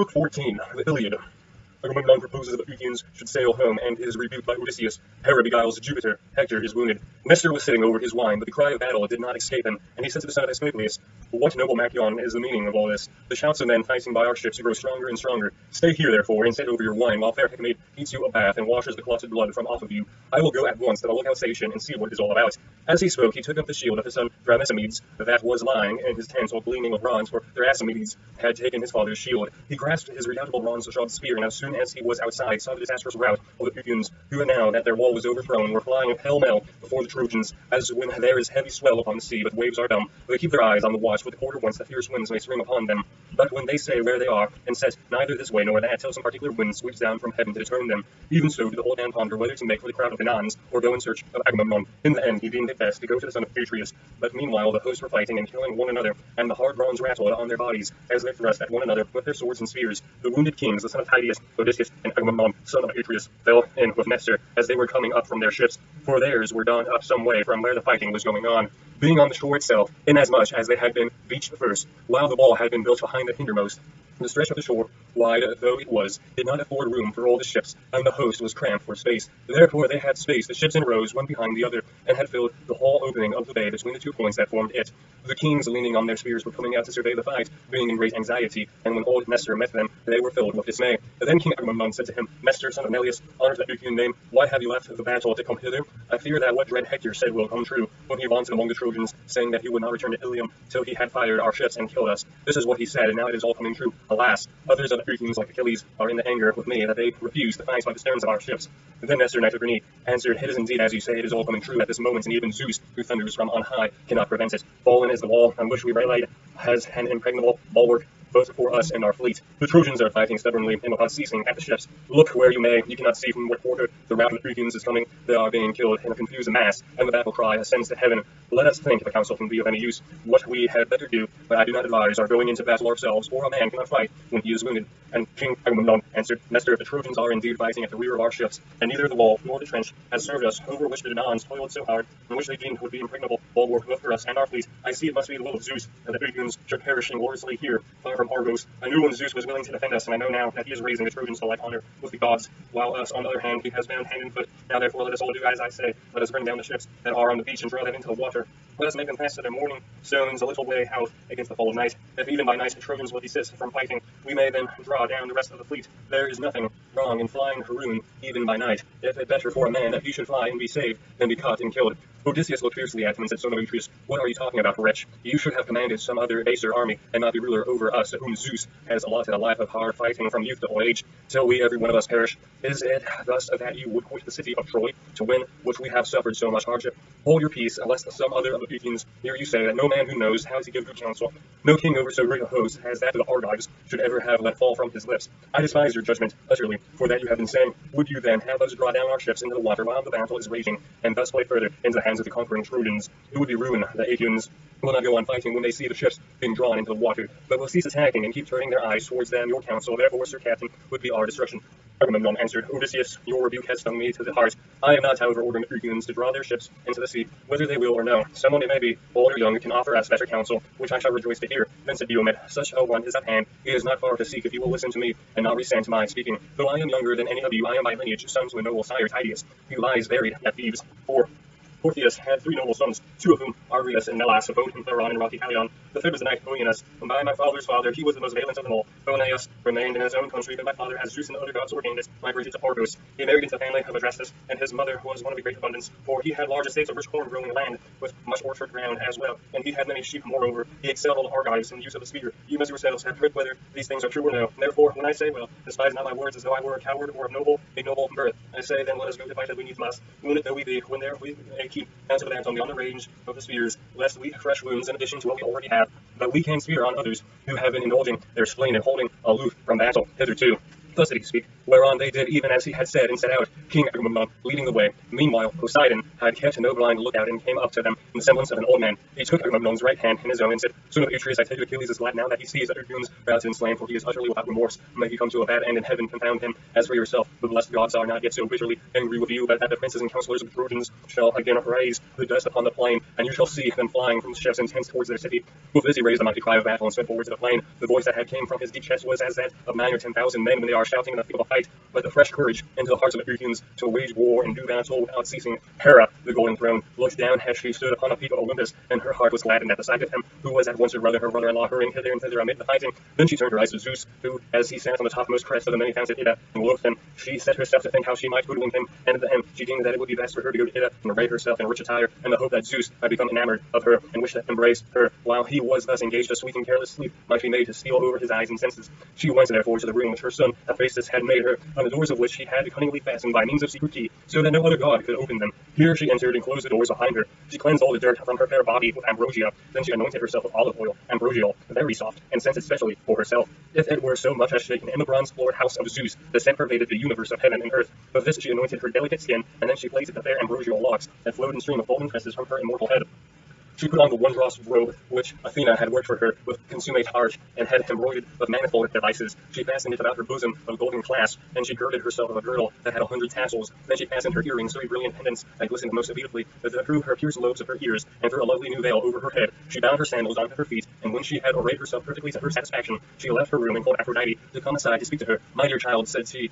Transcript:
Book 14, the Iliad. Agamemnon proposes that the Athenians should sail home, and is rebuked by Odysseus. Hera beguiles Jupiter. Hector is wounded. Nestor was sitting over his wine, but the cry of battle did not escape him, and he said to the son of Asclepius, "What, noble Machaon, is the meaning of all this? The shouts of men fighting by our ships grow stronger and stronger. Stay here, therefore, and sit over your wine, while fair Hecamede heats you a bath and washes the clotted blood from off of you. I will go at once to the lookout station and see what it is all about." As he spoke, he took up the shield of his son Thrasymedes, that was lying in his tent, all gleaming with bronze, for Thrasymedes had taken his father's shield. He grasped his redoubtable bronze-shod spear, and as soon as he was outside, saw the disastrous rout of the Athenians, who now that their wall was overthrown, were flying pell-mell before the Trojans, as when there is heavy swell upon the sea, but waves are dumb. They keep their eyes on the watch for the quarter whence the fierce winds may spring upon them. But when they say where they are, and set neither this way nor that, till some particular wind sweeps down from heaven to determine them, even so do the whole man ponder whether to make for the crowd of Danaans, or go in search of Agamemnon. In the end he deemed it best to go to the son of Atreus, but meanwhile the hosts were fighting and killing one another, and the hard bronze rattled on their bodies, as they thrust at one another with their swords and spears. The wounded kings, the son of Tydeus, Odysseus, and Agamemnon, son of Atreus, fell in with Nestor as they were coming up from their ships, for theirs were done up some way from where the fighting was going on, being on the shore itself, inasmuch as they had been beached first, while the wall had been built behind the hindermost. The stretch of the shore, wide though it was, did not afford room for all the ships, and the host was cramped for space. Therefore they had spaced the ships in rows, one behind the other, and had filled the whole opening of the bay between the two points that formed it. The kings, leaning on their spears, were coming out to survey the fight, being in great anxiety, and when old Nestor met them, they were filled with dismay. Then King Agamemnon said to him, "Nestor, son of Neleus, honored the Achaean name, why have you left the battle to come hither? I fear that what dread Hector said will come true, when he vaunted among the Trojans, saying that he would not return to Ilium till he had fired our ships and killed us. This is what he said, and now it is all coming true. Alas, others of the Athenians, like Achilles, are in the anger with me that they refuse to fight by the sterns of our ships." Then Nestor, knight of Grenade, answered, "It is indeed as you say, it is all coming true at this moment, and even Zeus, who thunders from on high, cannot prevent it. Fallen is the wall on which we relied, has an impregnable bulwark both for us and our fleet. The Trojans are fighting stubbornly and without ceasing at the ships. Look where you may, you cannot see from what quarter the rout of the Athenians is coming. They are being killed in a confused mass, and the battle cry ascends to heaven. Let us think if a council can be of any use, what we had better do, but I do not advise our going into battle ourselves, for a man cannot fight when he is wounded." And King Agamemnon answered, "Nestor, if the Trojans are indeed fighting at the rear of our ships, and neither the wall nor the trench has served us, over which the Danaans toiled so hard, and which they deemed would be impregnable bulwark both for us and our fleet, I see it must be the will of Zeus that the Athenians should perish ingloriously here, far from Argos. I knew when Zeus was willing to defend us, and I know now that he is raising the Trojans to like honor with the gods, while us, on the other hand, he has bound hand and foot. Now therefore let us all do as I say. Let us bring down the ships that are on the beach and draw them into the water. Let us make them fast to their mooring stones a little way out against the fall of night. If even by night the Trojans will desist from fighting, we may then draw down the rest of the fleet. There is nothing wrong in flying Haroon even by night. If it better for a man that he should fly and be saved than be caught and killed." Odysseus looked fiercely at him and said, "Son of Atreus, what are you talking about, wretch? You should have commanded some other baser army, and not be ruler over us, to whom Zeus has allotted a life of hard fighting from youth to old age, till we every one of us perish. Is it thus that you would quit the city of Troy, to win which we have suffered so much hardship? Hold your peace, lest some other of the Athenians hear you say that no man who knows how to give good counsel, no king over so great a host as that of the Argives, should ever have let fall from his lips. I despise your judgment utterly, for that you have been saying. Would you then have us draw down our ships into the water while the battle is raging, and thus play further into the hands of the conquering Trojans? It would be ruin. The Athenians will not go on fighting when they see the ships being drawn into the water, but will cease attacking and keep turning their eyes towards them. Your counsel, therefore, Sir Captain, would be our destruction." Agamemnon answered, "Odysseus, your rebuke has stung me to the heart. I am not, however, ordering the Athenians to draw their ships into the sea, whether they will or no. Someone, it may be, old or young, can offer us better counsel, which I shall rejoice to hear." Then said Diomed, "Such a one is at hand. He is not far to seek if you will listen to me, and not resent my speaking. Though I am younger than any of you, I am by lineage son to a noble sire, Tydeus, who lies buried at Thebes. For Orpheus had 3 noble sons, 2 of whom are Argus and Melas, both in Theron and rocky Palion. The third was the knight Oeneus, and by my father's father he was the most valiant of them all. Oeneus remained in his own country, but my father, as Zeus and the other gods ordained it, migrated to Argos. He married into the family of Adrastus, and his mother was one of the great abundance, for he had large estates of rich corn growing land, with much orchard ground as well, and he had many sheep. Moreover, he excelled all the Argives in the use of the spear. You must yourselves have heard whether these things are true or no. Therefore, when I say, well, despise not my words as though I were a coward or of a noble birth. I say, then let us go to fight as we needs must. Wounded though we be, when there we may keep down to the land beyond the range of the spears, lest we fresh wounds in addition to what we already have. But we can spear on others who have been indulging their spleen and holding aloof from battle hitherto." Thus did he speak, whereon they did even as he had said, and set out, King Agamemnon leading the way. Meanwhile Poseidon had kept no blind lookout, and came up to them in the semblance of an old man. He took Agamemnon's right hand in his own, and said, Son of Atreus, I tell you Achilles is glad now that he sees that Hercules about to enslam, for he is utterly without remorse. May he come to a bad end, and heaven confound him. As for yourself, the blessed gods are not yet so bitterly angry with you, but that the princes and counselors of the Trojans shall again raise the dust upon the plain, and you shall see them flying from the ships and tents towards their city. With this he raised a mighty cry of battle, and sped forward to the plain. The voice that had came from his deep chest was as that of 9 or 10,000 men when they are shouting in the field of fight, but the fresh courage into the hearts of the Athenians to wage war and do battle without ceasing. Hera, the golden throne, looked down as she stood upon a peak of Olympus, and her heart was gladdened at the sight of him, who was at once her brother-in-law, hurrying hither and thither amid the fighting. Then she turned her eyes to Zeus, who, as he sat on the topmost crest of the many-faceted Ida, and looked him, she set herself to think how she might hoodwink him, and at the end she deemed that it would be best for her to go to Ida and array herself in rich attire, in the hope that Zeus might become enamored of her, and wish to embrace her. While he was thus engaged, a sweet and careless sleep might be made to steal over his eyes and senses. She went therefore to the room which her son Hephaestus had made her, on the doors of which he had cunningly fastened by means of secret key, so that no other god could open them. Here she entered and closed the doors behind her. She cleansed all the dirt from her fair body with ambrosia. Then she anointed herself with olive oil, ambrosial, very soft, and sent it specially for herself. If it were so much as shaken in the bronze-floored house of Zeus, the scent pervaded the universe of heaven and earth. Of this she anointed her delicate skin, and then she plaited the fair ambrosial locks that flowed in stream of golden tresses from her immortal head. She put on the wondrous robe which Athena had worked for her with consummate art, and had embroidered with manifold devices. She fastened it about her bosom of golden clasp, and she girded herself with a girdle that had 100 tassels. Then she fastened her earrings, 3 brilliant pendants that glistened most beautifully, that through her pierced lobes of her ears, and threw a lovely new veil over her head. She bound her sandals onto her feet, and when she had arrayed herself perfectly to her satisfaction, she left her room and called Aphrodite to come aside to speak to her. My dear child, said she,